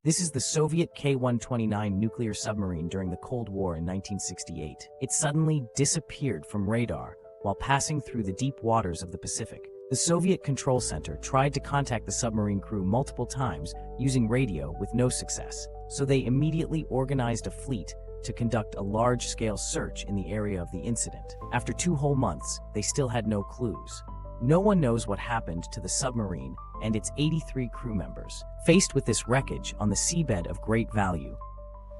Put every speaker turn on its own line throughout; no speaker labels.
This is the Soviet K129 nuclear submarine during the Cold War in 1968. It suddenly disappeared from radar while passing through the deep waters of the Pacific. The Soviet Control Center tried to contact the submarine crew multiple times using radio with no success, so they immediately organized a fleet to conduct a large-scale search in the area of the incident. After 2 whole months, they still had no clues. No one knows what happened to the submarine and its 83 crew members. Faced with this wreckage on the seabed of great value,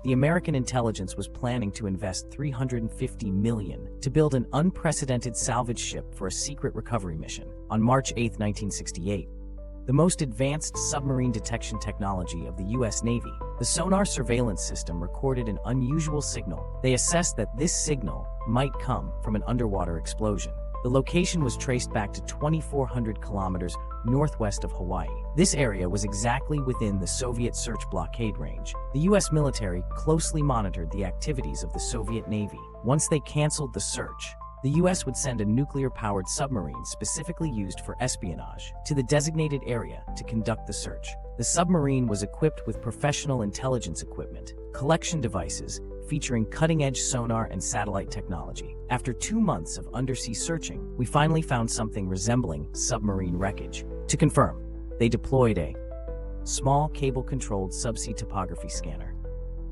the American intelligence was planning to invest $350 million to build an unprecedented salvage ship for a secret recovery mission. On March 8, 1968, the most advanced submarine detection technology of the U.S. Navy, the sonar surveillance system recorded an unusual signal. They assessed that this signal might come from an underwater explosion. The location was traced back to 2,400 kilometers northwest of Hawaii. This area was exactly within the Soviet search blockade range. The U.S. military closely monitored the activities of the Soviet Navy. Once they canceled the search, the U.S. would send a nuclear-powered submarine specifically used for espionage to the designated area to conduct the search. The submarine was equipped with professional intelligence equipment, collection devices, featuring cutting-edge sonar and satellite technology. After 2 months of undersea searching, we finally found something resembling submarine wreckage. To confirm, they deployed a small cable-controlled subsea topography scanner.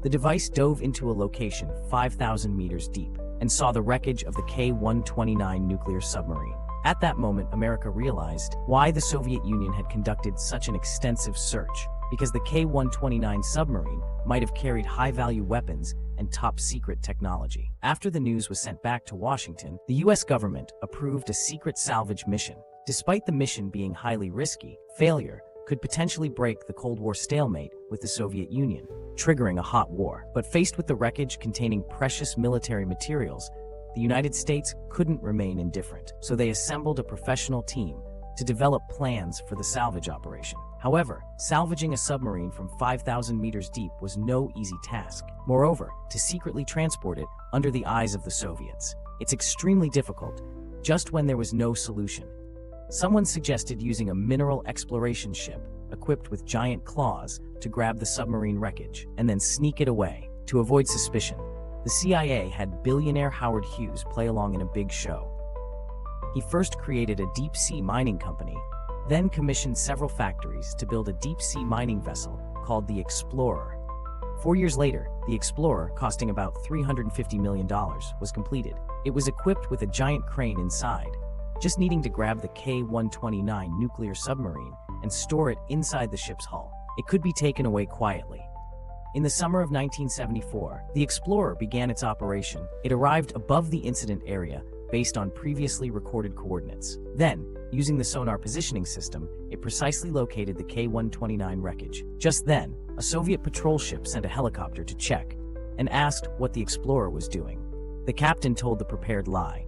The device dove into a location 5,000 meters deep and saw the wreckage of the K129 nuclear submarine. At that moment, America realized why the Soviet Union had conducted such an extensive search, because the K129 submarine might have carried high-value weapons and top-secret technology. After the news was sent back to Washington, the U.S. government approved a secret salvage mission. Despite the mission being highly risky, failure could potentially break the Cold War stalemate with the Soviet Union, triggering a hot war. But faced with the wreckage containing precious military materials, the United States couldn't remain indifferent, so they assembled a professional team to develop plans for the salvage operation. However, salvaging a submarine from 5,000 meters deep was no easy task. Moreover, to secretly transport it under the eyes of the Soviets, it's extremely difficult, just when there was no solution. Someone suggested using a mineral exploration ship equipped with giant claws to grab the submarine wreckage and then sneak it away. To avoid suspicion, the CIA had billionaire Howard Hughes play along in a big show. He first created a deep-sea mining company, then commissioned several factories to build a deep-sea mining vessel called the Explorer. 4 years later, the Explorer, costing about $350 million, was completed. It was equipped with a giant crane inside, just needing to grab the K129 nuclear submarine and store it inside the ship's hull. It could be taken away quietly. In the summer of 1974, the Explorer began its operation. It arrived above the incident area based on previously recorded coordinates. Then, using the sonar positioning system, it precisely located the K129 wreckage. Just then, a Soviet patrol ship sent a helicopter to check and asked what the Explorer was doing. The captain told the prepared lie,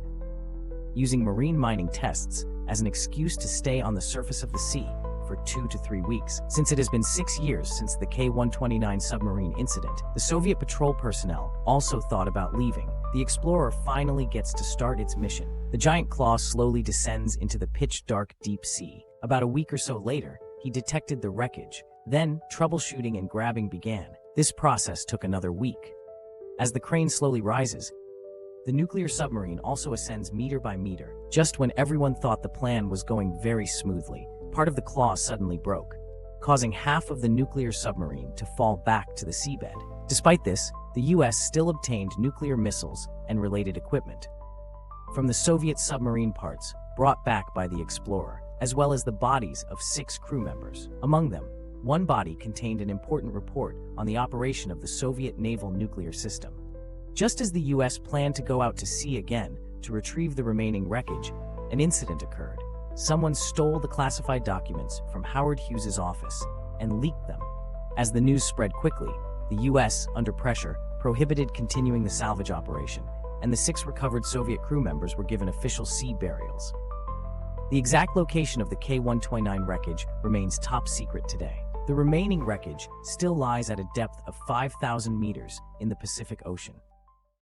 using marine mining tests as an excuse to stay on the surface of the sea for 2 to 3 weeks. Since it has been 6 years since the K129 submarine incident, the Soviet patrol personnel also thought about leaving. The Explorer finally gets to start its mission. The giant claw slowly descends into the pitch-dark deep sea. About a week or so later, he detected the wreckage. Then, troubleshooting and grabbing began. This process took another week. As the crane slowly rises, the nuclear submarine also ascends meter by meter. Just when everyone thought the plan was going very smoothly, part of the claw suddenly broke, causing half of the nuclear submarine to fall back to the seabed. Despite this, the U.S. still obtained nuclear missiles and related equipment from the Soviet submarine parts brought back by the Explorer, as well as the bodies of 6 crew members. Among them, one body contained an important report on the operation of the Soviet naval nuclear system. Just as the U.S. planned to go out to sea again to retrieve the remaining wreckage, an incident occurred. Someone stole the classified documents from Howard Hughes's office and leaked them. As the news spread quickly, the U.S., under pressure, prohibited continuing the salvage operation, and the 6 recovered Soviet crew members were given official sea burials. The exact location of the K129 wreckage remains top secret today. The remaining wreckage still lies at a depth of 5,000 meters in the Pacific Ocean.